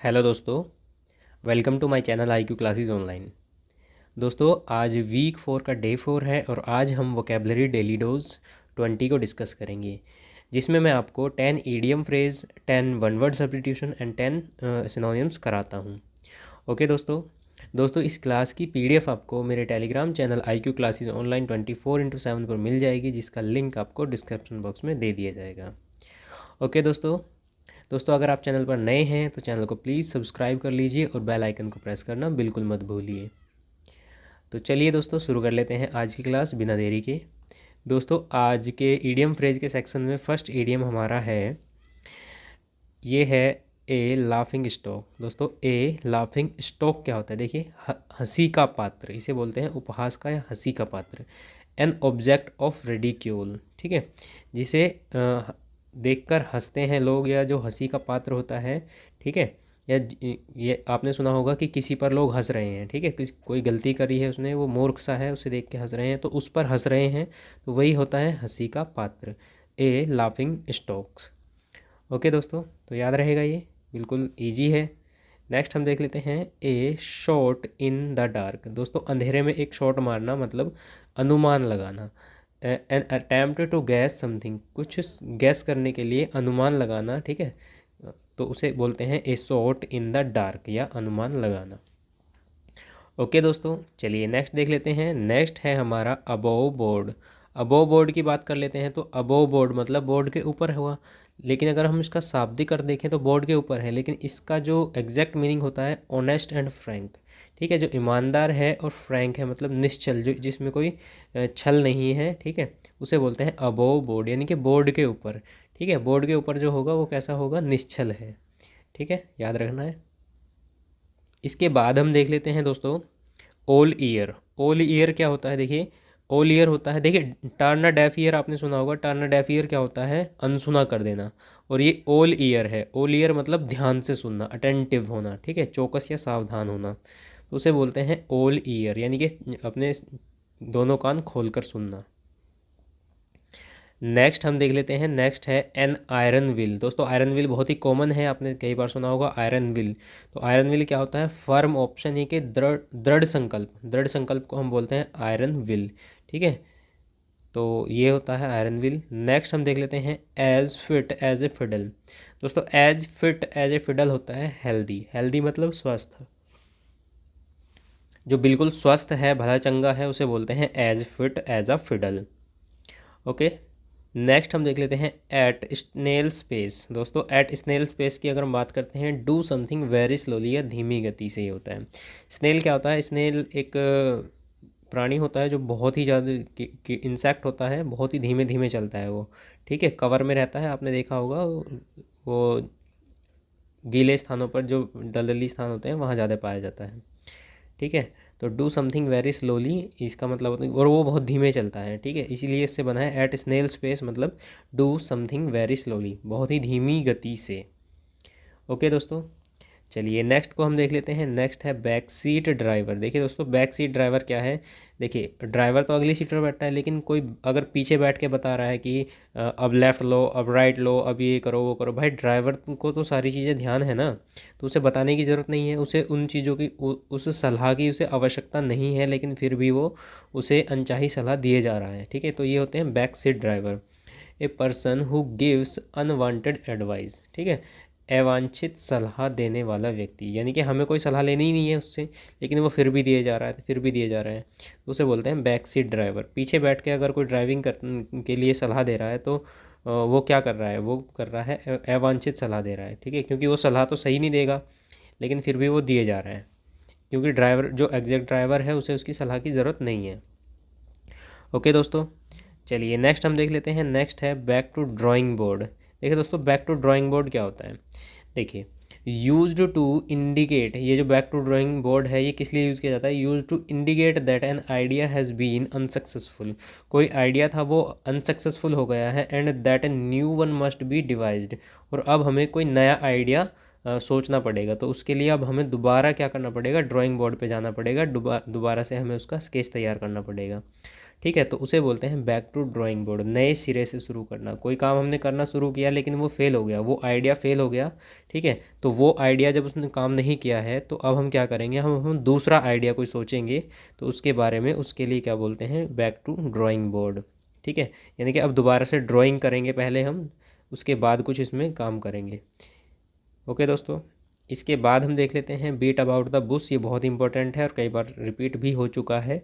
Hello दोस्तों, welcome to my channel IQ classes online. दोस्तों, आज वीक 4 का डे 4 है और आज हम वोकेबलरी डेली डोज 20 को डिस्कस करेंगे, जिसमें मैं आपको 10 idiom phrase, 10 one word substitution and 10 synonyms कराता हूँ। ओके दोस्तों, इस क्लास की PDF आपको मेरे Telegram channel IQ classes online 24/7 पर मिल जाएगी, जिसका लिंक आपको डिस्क्रिप्शन बॉक्स में दे दिया जाएगा। ओके दोस्तों, अगर आप चैनल पर नए हैं तो चैनल को प्लीज़ सब्सक्राइब कर लीजिए और बेल आइकन को प्रेस करना बिल्कुल मत भूलिए। तो चलिए दोस्तों, शुरू कर लेते हैं आज की क्लास बिना देरी के। दोस्तों, आज के ईडियम फ्रेज के सेक्शन में फर्स्ट ईडियम हमारा है, ये है ए लाफिंग स्टॉक। दोस्तों, ए लाफिंग स्टॉक क्या होता है? देखिए, हंसी का पात्र, इसे बोलते हैं उपहास का या हंसी का पात्र। एन ऑब्जेक्ट ऑफ रिडिक्यूल, ठीक है, जिसे देखकर हंसते हैं लोग या जो हंसी का पात्र होता है, ठीक है। या ये आपने सुना होगा कि किसी पर लोग हंस रहे हैं, ठीक है, कोई गलती करी है उसने, वो मूर्ख सा है, उसे देख के हंस रहे हैं, तो उस पर हंस रहे हैं, तो वही होता है हंसी का पात्र, ए लाफिंग स्टॉक्स। ओके दोस्तों, तो याद रहेगा, ये बिल्कुल ईजी है। नेक्स्ट हम देख लेते हैं a shot in the dark. दोस्तों, अंधेरे में एक शॉट मारना मतलब अनुमान लगाना। An attempt to guess something, कुछ गैस करने के लिए अनुमान लगाना, ठीक है, तो उसे बोलते हैं a shot in the dark या अनुमान लगाना। ओके दोस्तों, चलिए नेक्स्ट देख लेते हैं। नेक्स्ट है हमारा अबोव बोर्ड। अबोव बोर्ड की बात कर लेते हैं। तो अबोव बोर्ड मतलब बोर्ड के ऊपर हुआ, लेकिन अगर हम इसका शाब्दिक अर्थ देखें तो बोर्ड के ऊपर है, लेकिन इसका जो एग्जैक्ट मीनिंग होता है ऑनेस्ट एंड फ्रैंक, ठीक है, जो ईमानदार है और फ्रैंक है मतलब निश्चल, जो जिसमें कोई छल नहीं है, ठीक है, उसे बोलते हैं अबोव बोर्ड, यानी कि बोर्ड के ऊपर, ठीक है, बोर्ड के ऊपर जो होगा वो कैसा होगा? निश्चल है, ठीक है, याद रखना है। इसके बाद हम देख लेते हैं दोस्तों ऑल ईयर। ऑल ईयर क्या होता है? देखिए, ऑल ईयर होता है, देखिए, टर्न अ डेफ ईयर आपने सुना होगा। टर्न अ डेफ ईयर क्या होता है? अनसुना कर देना। और ये ऑल ईयर है। ऑल ईयर मतलब ध्यान से सुनना, अटेंटिव होना, ठीक है, चौकस या सावधान होना, तो उसे बोलते हैं ऑल ईयर, यानी कि अपने दोनों कान खोलकर सुनना। नेक्स्ट हम देख लेते हैं। नेक्स्ट है एन आयरन विल। दोस्तों, आयरन विल बहुत ही कॉमन है, आपने कई बार सुना होगा आयरन विल। तो आयरन विल क्या होता है? फर्म ऑप्शन, ये कि दृढ़ दृढ़ संकल्प, दृढ़ संकल्प को हम बोलते हैं आयरन विल, ठीक है, तो ये होता है आयरन विल। नेक्स्ट हम देख लेते हैं as fit as a fiddle. दोस्तों, as fit as a fiddle होता है हेल्दी। हेल्दी मतलब स्वस्थ, जो बिल्कुल स्वस्थ है, भला चंगा है, उसे बोलते हैं as fit as a fiddle. Okay, next हम देख लेते हैं एट स्नेल स्पेस। दोस्तों, एट स्नेल स्पेस की अगर हम बात करते हैं, डू समथिंग वेरी स्लोली या धीमी गति से ही होता है। स्नेल क्या होता है? स्नेल एक प्राणी होता है जो बहुत ही ज़्यादा इंसेक्ट होता है, बहुत ही धीमे धीमे चलता है वो, ठीक है, कवर में रहता है, आपने देखा होगा, वो गीले स्थानों पर, जो दलदली स्थान होते हैं वहाँ ज़्यादा पाया जाता है, ठीक है। तो डू समथिंग वेरी स्लोली इसका मतलब होता है, और वो बहुत धीमे चलता है, ठीक है, इसीलिए इससे बना है एट स्नेल स्पेस, मतलब डू समथिंग वेरी स्लोली, बहुत ही धीमी गति से। ओके दोस्तों, चलिए नेक्स्ट को हम देख लेते हैं। नेक्स्ट है बैक सीट ड्राइवर। देखिए दोस्तों, बैक सीट ड्राइवर क्या है? देखिए, ड्राइवर तो अगली सीट पर बैठता है, लेकिन कोई अगर पीछे बैठ के बता रहा है कि अब लेफ़्ट लो, अब राइट लो, अब ये करो वो करो, भाई ड्राइवर को तो सारी चीज़ें ध्यान है ना, तो उसे बताने की ज़रूरत नहीं है, उसे उन चीज़ों की उस सलाह की उसे आवश्यकता नहीं है, लेकिन फिर भी वो उसे अनचाही सलाह दिए जा रहा है, ठीक है, तो ये होते हैं back seat driver. A person who gives unwanted advice, ठीक है, अवांछित सलाह देने वाला व्यक्ति, यानी कि हमें कोई सलाह लेनी ही नहीं है उससे, लेकिन वो फिर भी दिए जा रहा है, फिर भी दिए जा रहा है, तो उसे बोलते हैं बैक सीट ड्राइवर। पीछे बैठ के अगर कोई ड्राइविंग के लिए सलाह दे रहा है, तो वो क्या कर रहा है? वो कर रहा है अवांछित सलाह दे रहा है, ठीक है, क्योंकि वो सलाह तो सही नहीं देगा, लेकिन फिर भी वो दिए जा रहा है, क्योंकि ड्राइवर, जो एग्जैक्ट ड्राइवर है, उसे उसकी सलाह की ज़रूरत नहीं है। ओके दोस्तों, चलिए नेक्स्ट हम देख लेते हैं। नेक्स्ट है बैक टू ड्राइंग बोर्ड। देखिए दोस्तों, बैक टू ड्राइंग बोर्ड क्या होता है? देखिए, यूज्ड टू इंडिकेट, ये जो बैक टू ड्राइंग बोर्ड है, ये किस लिए यूज़ किया जाता है? Use to indicate that an idea has been unsuccessful, कोई आइडिया था वो अनसक्सेसफुल हो गया है, and that a new one must be devised, और अब हमें कोई नया आइडिया सोचना पड़ेगा, तो उसके लिए अब हमें दोबारा क्या करना पड़ेगा? ड्राइंग बोर्ड पे जाना पड़ेगा, दोबारा से हमें उसका स्केच तैयार करना पड़ेगा, ठीक है, तो उसे बोलते हैं बैक टू ड्राइंग बोर्ड, नए सिरे से शुरू करना। कोई काम हमने करना शुरू किया लेकिन वो फेल हो गया, वो आइडिया फेल हो गया, ठीक है, तो वो आइडिया जब उसने काम नहीं किया है तो अब हम क्या करेंगे, हम दूसरा आइडिया कोई सोचेंगे, तो उसके बारे में, उसके लिए क्या बोलते हैं, बैक टू ड्राइंग बोर्ड। ठीक है, यानी कि अब दोबारा से ड्राइंग करेंगे पहले हम, उसके बाद कुछ इसमें काम करेंगे। ओके दोस्तों, इसके बाद हम देख लेते हैं बीट अबाउट द बुश। ये बहुत इंपॉर्टेंट है और कई बार रिपीट भी हो चुका है।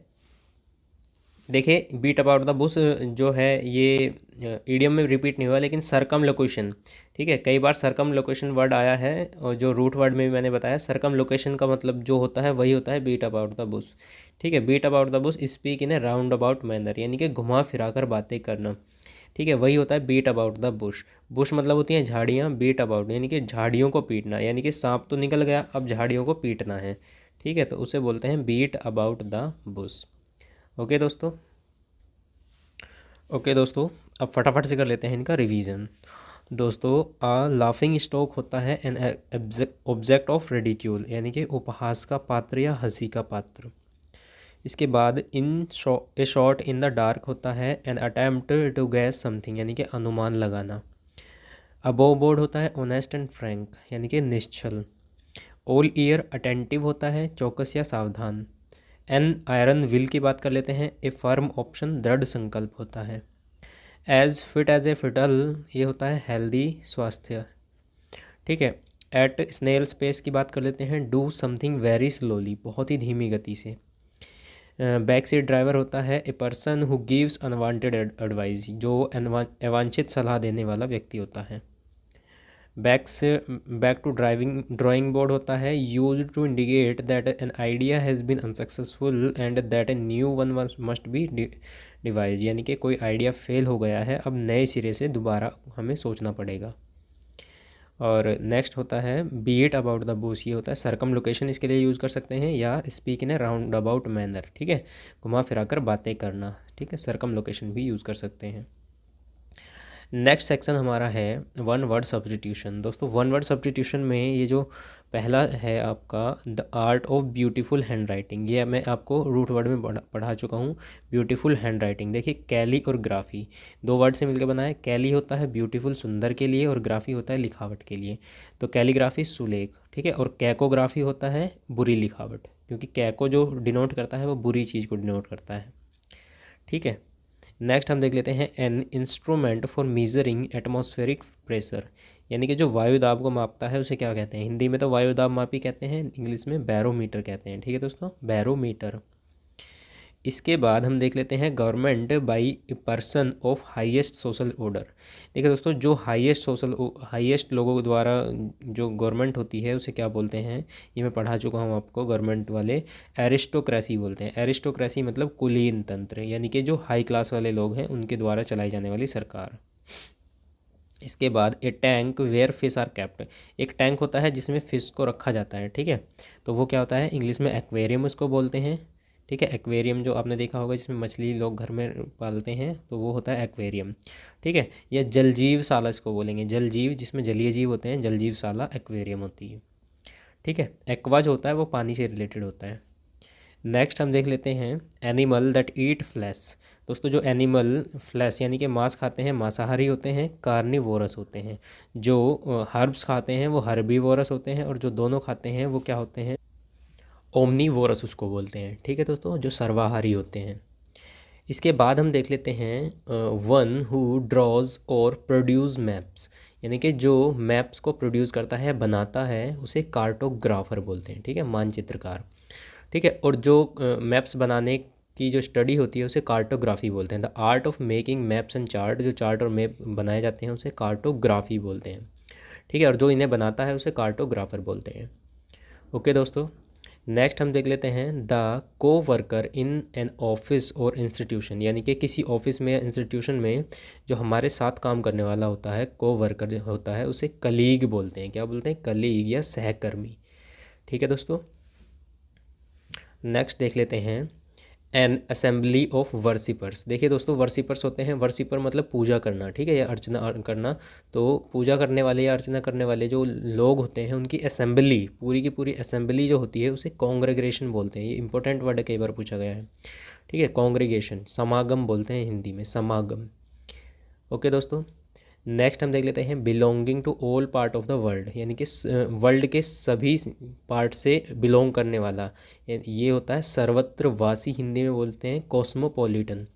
देखिए, बीट अबाउट द बुश जो है ये ईडियम में रिपीट नहीं हुआ, लेकिन सरकम लोकेशन, ठीक है, कई बार सरकम लोकेशन वर्ड आया है, और जो रूट वर्ड में भी मैंने बताया, सरकम लोकेशन का मतलब जो होता है वही होता है बीट अबाउट द बुश। ठीक है, beat about the bush speak in a round about manner, यानी कि घुमा फिरा कर बातें करना। ठीक है, वही होता है beat about the bush. Bush मतलब होती हैं झाड़ियाँ, बीट अबाउट यानी कि झाड़ियों को पीटना, यानी कि सांप तो निकल गया, अब झाड़ियों को पीटना है। ठीक है, तो उसे बोलते हैं beat about the bush. Okay दोस्तों, अब फटाफट से कर लेते हैं इनका रिवीजन। दोस्तों, आ लाफिंग स्टॉक होता है एन ऑब्जेक्ट ऑफ रेडिक्यूल, यानी कि उपहास का पात्र या हंसी का पात्र। इसके बाद a shot in the dark होता है an attempt to guess something, यानी कि अनुमान लगाना। अबोव बोर्ड होता है ऑनेस्ट एंड फ्रैंक, यानी कि निश्चल। ऑल ईयर अटेंटिव होता है चौकस या सावधान। एन आयरन विल की बात कर लेते हैं, ए फर्म ऑप्शन दृढ़ संकल्प होता है। As fit as a fiddle, ये होता है हेल्दी स्वास्थ्य। ठीक है, एट स्नेल स्पेस की बात कर लेते हैं, डू समथिंग वेरी स्लोली, बहुत ही धीमी गति से। बैक सीट ड्राइवर होता है a person who gives unwanted advice, जो अवांछित सलाह देने वाला व्यक्ति होता है। बैक टू ड्राइंग बोर्ड होता है use to indicate that an idea has been unsuccessful and that a new one must be devised, यानी कि कोई आइडिया फेल हो गया है, अब नए सिरे से दोबारा हमें सोचना पड़ेगा। और नेक्स्ट होता है बीट अबाउट द बुश, ये होता है सरकम लोकेशन, इसके लिए यूज़ कर सकते हैं, या speak in a round about manner, ठीक है, घुमा फिरा कर बातें करना। ठीक है, सरकम लोकेशन भी यूज़ कर सकते हैं। नेक्स्ट सेक्शन हमारा है वन वर्ड सब्स्टिट्यूशन। दोस्तों, वन वर्ड सब्स्टिट्यूशन में ये जो पहला है आपका the art of beautiful hand writing, ये मैं आपको रूट वर्ड में पढ़ा चुका हूँ। ब्यूटीफुल हैंड राइटिंग, देखिए कैली और ग्राफी दो वर्ड से मिलकर बना है। कैली होता है ब्यूटीफुल सुंदर के लिए, और ग्राफी होता है लिखावट के लिए। तो कैलीग्राफी सुलेख, ठीक है, और कैकोग्राफी होता है बुरी लिखावट, क्योंकि कैको जो डिनोट करता है वो बुरी चीज़ को डिनोट करता है। ठीक है, नेक्स्ट हम देख लेते हैं N instrument for measuring atmospheric pressure, यानी कि जो वायु दाब को मापता है उसे क्या कहते हैं, हिंदी में तो वायु दाब मापी कहते हैं, इंग्लिश में बैरोमीटर कहते हैं। ठीक है दोस्तों, बैरोमीटर। इसके बाद हम देख लेते हैं government by a person of highest social order. देखिए दोस्तों, जो हाईएस्ट लोगों द्वारा जो गवर्नमेंट होती है उसे क्या बोलते हैं, ये मैं पढ़ा चुका हूँ आपको, गवर्नमेंट वाले एरिस्टोक्रेसी बोलते हैं। एरिस्टोक्रेसी मतलब कुलीन तंत्र, यानी कि जो हाई क्लास वाले लोग हैं उनके द्वारा चलाई जाने वाली सरकार। इसके बाद a tank where fish are kept, एक टैंक होता है जिसमें फ़िश को रखा जाता है। ठीक है, तो वो क्या होता है, इंग्लिश में एक्वेरियम उसको बोलते हैं। ठीक है, एक्वेरियम जो आपने देखा होगा जिसमें मछली लोग घर में पालते हैं, तो वो होता है एक्वेरियम। ठीक है, या जलजीवशाला इसको बोलेंगे, जलजीव जिसमें जलीय जीव होते हैं, जलजीवशाला एक्वेरियम होती है। ठीक है, एक्वा जो होता है वो पानी से रिलेटेड होता है। नेक्स्ट हम देख लेते हैं एनिमल दैट ईट फ्लैश। दोस्तों, जो एनिमल फ्लैश यानी कि मांस खाते हैं मांसाहारी होते हैं, कार्निवोरस होते हैं। जो हर्ब्स खाते हैं वो हर्बीवोरस होते हैं, और जो दोनों खाते हैं वो क्या होते हैं, ओमनीवोरस उसको बोलते हैं। ठीक है दोस्तों, जो सर्वाहारी होते हैं। इसके बाद हम देख लेते हैं one who draws or produce maps, यानी कि जो मैप्स को प्रोड्यूस करता है, बनाता है, उसे कार्टोग्राफर बोलते हैं। ठीक है, मानचित्रकार। ठीक है, और जो मैप्स बनाने की जो स्टडी होती है उसे कार्टोग्राफी बोलते हैं। The art of making maps and chart, जो चार्ट और मैप बनाए जाते हैं उसे कार्टोग्राफी बोलते हैं। ठीक है, और जो इन्हें बनाता है उसे कार्टोग्राफर बोलते हैं। ओके दोस्तों, नेक्स्ट हम देख लेते हैं द को worker in an office or institution, यानी कि किसी ऑफिस में या इंस्टीट्यूशन में जो हमारे साथ काम करने वाला होता है, को वर्कर होता है, उसे कलीग बोलते हैं। क्या बोलते हैं, कलीग या सहकर्मी। ठीक है दोस्तों, नेक्स्ट देख लेते हैं एन असेंबली ऑफ वर्सिपर्स। देखिए दोस्तों, वर्सिपर्स होते हैं, वर्सिपर मतलब पूजा करना, ठीक है, या अर्चना करना। तो पूजा करने वाले या अर्चना करने वाले जो लोग होते हैं उनकी असेंबली, पूरी की पूरी असेंबली जो होती है उसे कॉन्ग्रेगेशन बोलते हैं। ये इंपॉर्टेंट वर्ड है, कई बार पूछा गया है, ठीक है। कॉन्ग्रेगेशन, समागम बोलते हैं हिंदी में, समागम। ओके दोस्तों, नेक्स्ट हम देख लेते हैं belonging to all part of the world, यानी कि वर्ल्ड के सभी पार्ट से बिलोंग करने वाला। ये होता है सर्वत्रवासी, हिंदी में बोलते हैं कॉस्मोपॉलिटन,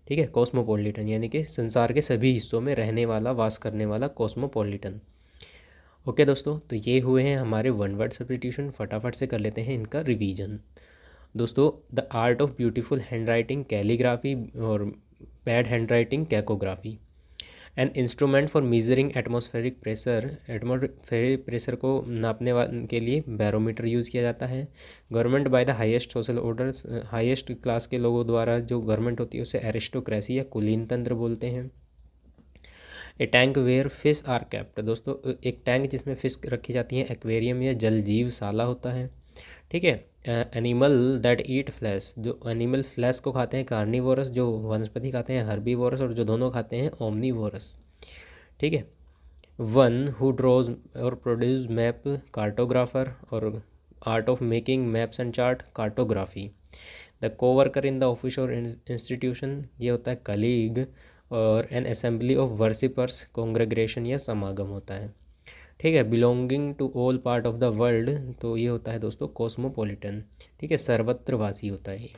ठीक है। कॉस्मोपॉलिटन यानी कि संसार के सभी हिस्सों में रहने वाला, वास करने वाला, कॉस्मोपॉलिटन। ओके दोस्तों, तो ये हुए हैं हमारे वन वर्ड सब्स्टिट्यूशन। फटाफट से कर लेते हैं इनका रिवीजन। दोस्तों, the art of beautiful handwriting calligraphy, और bad handwriting cacography. An instrument for measuring atmospheric pressure, atmospheric pressure को नापने के लिए बैरोमीटर यूज़ किया जाता है। Government by the highest social orders, highest class के लोगों द्वारा जो गवर्नमेंट होती है उसे एरिस्टोक्रेसी या कुलीन तंत्र बोलते हैं। A tank where fish are kept. दोस्तों, एक टैंक जिसमें फिश रखी जाती हैं एक्वेरियम या जल जीवशाला होता है, ठीक है। एनिमल दैट ईट फ्लैश, जो एनिमल फ्लैश को खाते हैं कार्निवोरस, जो वनस्पति खाते हैं हर्बीवोरस, और जो दोनों खाते हैं ओमनीवोरस, ठीक है। One who draws or produce map, cartographer, और art of making maps and chart, cartography. The coworker in the office or institution, ये होता है कलीग। और an assembly of worshippers, congregation या समागम होता है, ठीक है। Belonging to all part of the world, तो ये होता है दोस्तों कॉस्मोपॉलिटन, ठीक है, सर्वत्रवासी होता है ये।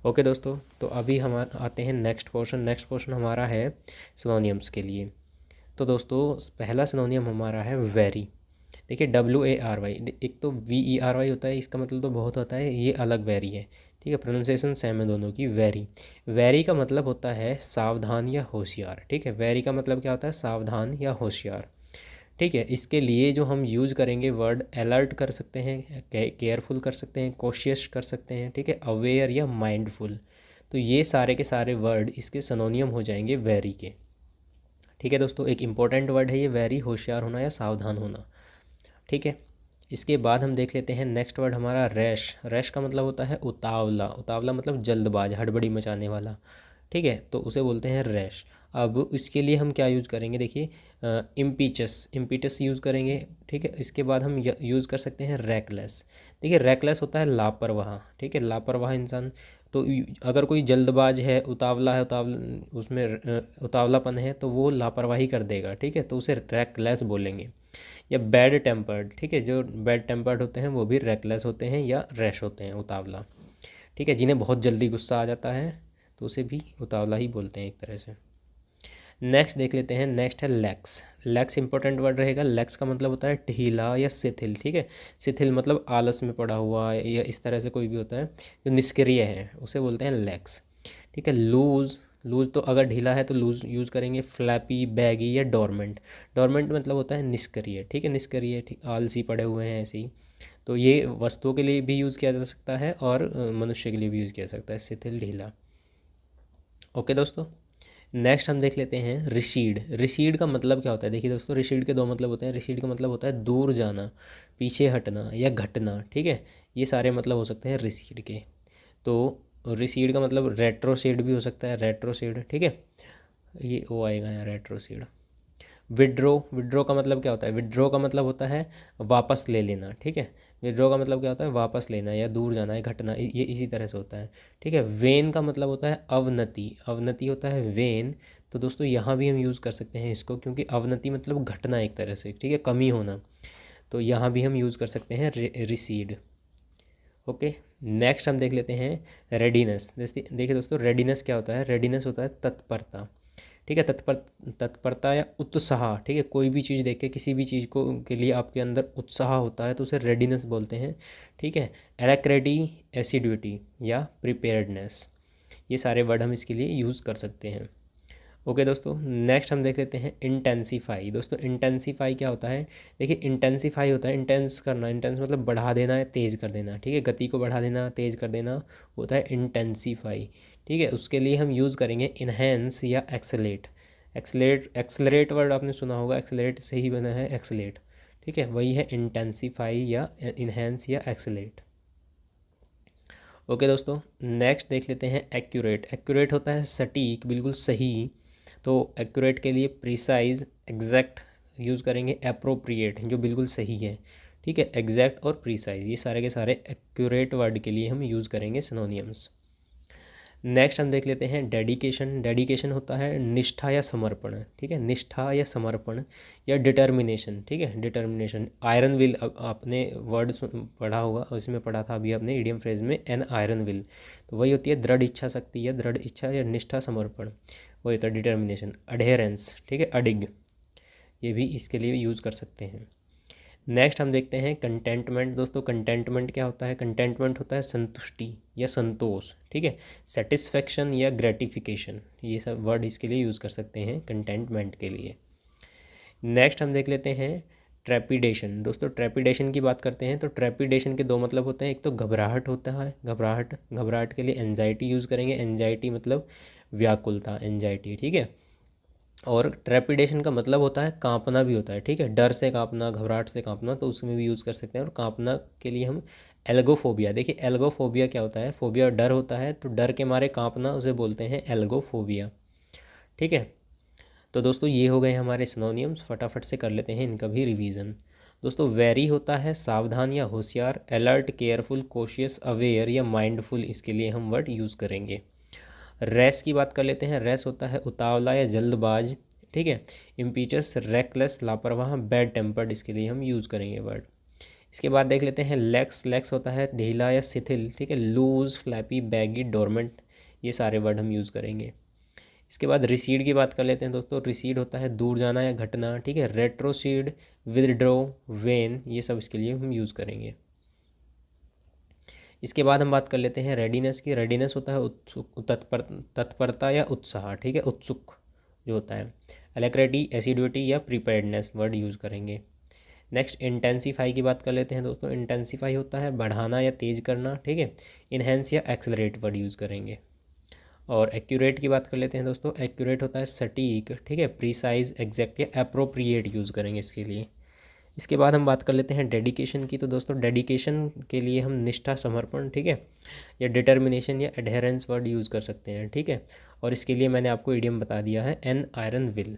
ओके दोस्तों, तो अभी हम आते हैं नेक्स्ट पोर्शन। नेक्स्ट पोर्शन हमारा है सिनोनियम्स के लिए। तो दोस्तों, पहला सिनोनियम हमारा है वेरी। देखिए WARY, एक तो VERY होता है, इसका मतलब तो बहुत होता है, ये अलग वेरी है, ठीक है। प्रोनाउंसिएशन सेम है दोनों की। वेरी, वेरी का मतलब होता है सावधान या होशियार, ठीक है। वेरी का मतलब क्या होता है, सावधान या होशियार, ठीक है। इसके लिए जो हम यूज़ करेंगे वर्ड, अलर्ट कर सकते हैं, केयरफुल कर सकते हैं, कॉशियस कर सकते हैं, ठीक है, अवेयर या माइंडफुल। तो ये सारे के सारे वर्ड इसके सिनोनियम हो जाएंगे वेरी के, ठीक है दोस्तों। एक इम्पॉर्टेंट वर्ड है ये वेरी, होशियार होना या सावधान होना, ठीक है। इसके बाद हम देख लेते हैं नेक्स्ट वर्ड हमारा रैश। रैश का मतलब होता है उतावला, उतावला मतलब जल्दबाज, हड़बड़ी मचाने वाला, ठीक है, तो उसे बोलते हैं रैश। अब इसके लिए हम क्या यूज़ करेंगे, देखिए इम्पीचस, इम्पीटस यूज़ करेंगे, ठीक है। इसके बाद हम यूज़ कर सकते हैं रैकलेस। देखिए रैकलेस होता है लापरवाह, ठीक है, लापरवाह इंसान। तो अगर कोई जल्दबाज है, उतावला है, उसमें उतावलापन है, तो वो लापरवाही कर देगा, ठीक है, तो उसे रैकलेस बोलेंगे। या बैड टेम्पर्ड, ठीक है, जो बैड टेम्पर्ड होते हैं वो भी रैकलेस होते हैं या रैश होते हैं, उतावला, ठीक है। जिन्हें बहुत जल्दी गुस्सा आ जाता है तो उसे भी उतावला ही बोलते हैं एक तरह से। नेक्स्ट देख लेते हैं, नेक्स्ट है लैक्स। लैक्स इंपॉर्टेंट वर्ड रहेगा। लैक्स का मतलब होता है ढीला या शिथिल, ठीक है। शिथिल मतलब आलस में पड़ा हुआ या इस तरह से कोई भी होता है जो निष्क्रिय है, उसे बोलते हैं लैक्स, ठीक है। लूज, लूज तो अगर ढीला है तो लूज यूज़ करेंगे। फ्लैपी, बैगी या डोरमेंट। डोरमेंट मतलब होता है निष्क्रिय, ठीक है, निष्क्रिय, ठीक, आलसी पड़े हुए हैं ऐसे ही। तो ये वस्तुओं के लिए भी यूज़ किया जा सकता है और मनुष्य के लिए भी यूज़ किया जा सकता है, शिथिल, ढीला। ओके दोस्तों, नेक्स्ट हम देख लेते हैं रिसीड। रिसीड का मतलब क्या होता है, देखिए दोस्तों, रिसीड के दो मतलब होते हैं। रिसीड का मतलब होता है दूर जाना, पीछे हटना या घटना, ठीक है। ये सारे मतलब हो सकते हैं रिसीड के। तो रिसीड का मतलब रेट्रोसीड भी हो सकता है, रेट्रोसीड, ठीक है, ये ओ आएगा यहाँ, रेट्रोसीड। विड्रो, विड्रो का मतलब क्या होता है, विड्रो का मतलब होता है वापस ले लेना, ठीक है। विड्रो का मतलब क्या होता है, वापस लेना या दूर जाना है, घटना, ये इसी तरह से होता है, ठीक है। वेन का मतलब होता है अवनति, अवनति होता है वेन। तो दोस्तों यहाँ भी हम यूज़ कर सकते हैं इसको, क्योंकि अवनति मतलब घटना एक तरह से, ठीक है, कमी होना। तो यहाँ भी हम यूज़ कर सकते हैं रिसीड। ओके, नेक्स्ट हम देख लेते हैं रेडीनेस। देखिए दोस्तों, रेडीनेस क्या होता है, रेडीनेस होता है तत्परता, ठीक है, तत्परता या उत्साह, ठीक है। कोई भी चीज़ देख के, किसी भी चीज़ को के लिए आपके अंदर उत्साह होता है तो उसे रेडीनेस बोलते हैं, ठीक है। एलैक्रिटी, एसिड्यूटी या प्रिपेयर्डनेस, ये सारे वर्ड हम इसके लिए यूज़ कर सकते हैं। ओके दोस्तों, नेक्स्ट हम देख लेते हैं इंटेंसीफाई। दोस्तों इंटेंसीफाई क्या होता है, देखिए इंटेंसीफाई होता है इंटेंस करना, इंटेंस मतलब बढ़ा देना या तेज़ कर देना, ठीक है, गति को बढ़ा देना, तेज़ कर देना होता है इंटेंसीफाई, ठीक है। उसके लिए हम यूज़ करेंगे इन्हेंस या एक्सेलेट। एक्सेलरेट वर्ड आपने सुना होगा, एक्सेलरेट से ही बना है एक्सेलेट, ठीक है, वही है इंटेंसीफाई या इन्हेंस या एक्सेलेट। ओके दोस्तों, नेक्स्ट देख लेते हैं एक्यूरेट। एक्यूरेट होता है सटीक, बिल्कुल सही। तो एक्यूरेट के लिए प्रिसाइज, एग्जैक्ट यूज़ करेंगे, एप्रोप्रिएट जो बिल्कुल सही है, ठीक है। एग्जैक्ट और प्रिसाइज ये सारे के सारे एक्यूरेट वर्ड के लिए हम यूज़ करेंगे सिनोनियम्स। नेक्स्ट हम देख लेते हैं डेडिकेशन। डेडिकेशन होता है निष्ठा या समर्पण, ठीक है। निष्ठा या समर्पण या डिटर्मिनेशन, ठीक है। डिटर्मिनेशन, आयरन विल, आपने वर्ड पढ़ा होगा, उसमें पढ़ा था अभी आपने इडियम फ्रेज में, एन आयरन विल, तो वही होती है दृढ़ इच्छा शक्ति या दृढ़ इच्छा या निष्ठा समर्पण, वही होता है डिटर्मिनेशन। अडेरेंस, ठीक है, अडिग, ये भी इसके लिए यूज़ कर सकते हैं। नेक्स्ट हम देखते हैं कंटेंटमेंट। दोस्तों कंटेंटमेंट क्या होता है? कंटेंटमेंट होता है संतुष्टि या संतोष, ठीक है। सेटिस्फैक्शन या ग्रेटिफिकेशन, ये सब वर्ड इसके लिए यूज़ कर सकते हैं कंटेंटमेंट के लिए। नेक्स्ट हम देख लेते हैं ट्रेपिडेशन। दोस्तों ट्रेपिडेशन की बात करते हैं तो ट्रेपिडेशन के दो मतलब होते हैं। एक तो घबराहट होता है, घबराहट, घबराहट के लिए एंजाइटी यूज़ करेंगे। एंजाइटी मतलब व्याकुलता, एंजाइटी, ठीक है। और ट्रेपिडेशन का मतलब होता है कांपना भी होता है, ठीक है। डर से कांपना, घबराहट से कांपना, तो उसमें भी यूज़ कर सकते हैं। और कांपना के लिए हम एल्गोफोबिया, देखिए एल्गोफोबिया क्या होता है? फोबिया डर होता है, तो डर के मारे कांपना उसे बोलते हैं एल्गोफोबिया, ठीक है। तो दोस्तों ये हो गए हमारे सिनोनियम्स, फटाफट से कर लेते हैं इनका भी रिवीजन। दोस्तों वेरी होता है सावधान या होशियार, अलर्ट, केयरफुल, कोशियस, अवेयर या माइंडफुल, इसके लिए हम वर्ड यूज़ करेंगे। रेस की बात कर लेते हैं। रेस होता है उतावला या जल्दबाज, ठीक है। इम्पीचस, रेकलेस, लापरवाह, बैड टेम्पर्ड, इसके लिए हम यूज़ करेंगे वर्ड। इसके बाद देख लेते हैं लेक्स। लेक्स होता है ढीला या शिथिल, ठीक है। लूज, फ्लैपी, बैगी, डोरमेंट, ये सारे वर्ड हम यूज़ करेंगे। इसके बाद रिसीड की बात कर लेते हैं दोस्तों। रिसीड होता है दूर जाना या घटना, ठीक है। रेट्रोसीड, विदड्रॉ, वेन, ये सब इसके लिए हम यूज़ करेंगे। इसके बाद हम बात कर लेते हैं रेडीनेस की। रेडीनेस होता है उत्सुक, तत्परता या उत्साह, ठीक है, उत्सुक जो होता है। अलैक्रिटी, एसिडिटी या प्रिपेयर्डनेस वर्ड यूज़ करेंगे। नेक्स्ट इंटेंसीफाई की बात कर लेते हैं दोस्तों। इंटेंसीफाई होता है बढ़ाना या तेज़ करना, ठीक है। इन्हेंस या एक्सेलरेट वर्ड यूज़ करेंगे। और एक्यूरेट की बात कर लेते हैं दोस्तों। एक्यूरेट होता है सटीक, ठीक है। प्रीसाइज, एग्जैक्ट या अप्रोप्रिएट यूज़ करेंगे इसके लिए। इसके बाद हम बात कर लेते हैं डेडिकेशन की। तो दोस्तों डेडिकेशन के लिए हम निष्ठा, समर्पण, ठीक है, या डिटर्मिनेशन या एडहेरेंस वर्ड यूज़ कर सकते हैं, ठीक है। और इसके लिए मैंने आपको इडियम बता दिया है, एन आयरन विल।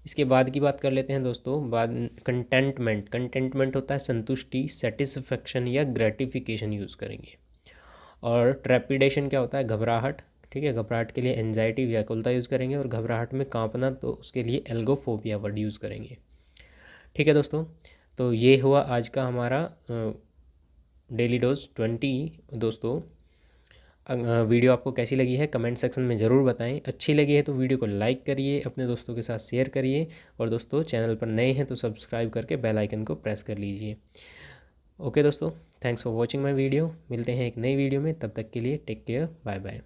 इसके बाद की बात कर लेते हैं दोस्तों। बाद कंटेंटमेंट। कंटेंटमेंट होता है संतुष्टि, सेटिस्फैक्शन या ग्रेटिफिकेशन यूज़ करेंगे। और ट्रेपिडेशन क्या होता है? घबराहट, ठीक है। घबराहट के लिए एंजाइटी, व्याकुलता यूज़ करेंगे। और घबराहट में कांपना, तो उसके लिए एल्गोफोबिया वर्ड यूज़ करेंगे, ठीक है दोस्तों। तो ये हुआ आज का हमारा डेली डोज 20। दोस्तों वीडियो आपको कैसी लगी है कमेंट सेक्शन में ज़रूर बताएं। अच्छी लगी है तो वीडियो को लाइक करिए, अपने दोस्तों के साथ शेयर करिए। और दोस्तों चैनल पर नए हैं तो सब्सक्राइब करके बेल आइकन को प्रेस कर लीजिए। ओके दोस्तों, thanks for watching my video. मिलते हैं एक नई वीडियो में, तब तक के लिए टेक केयर, बाय बाय।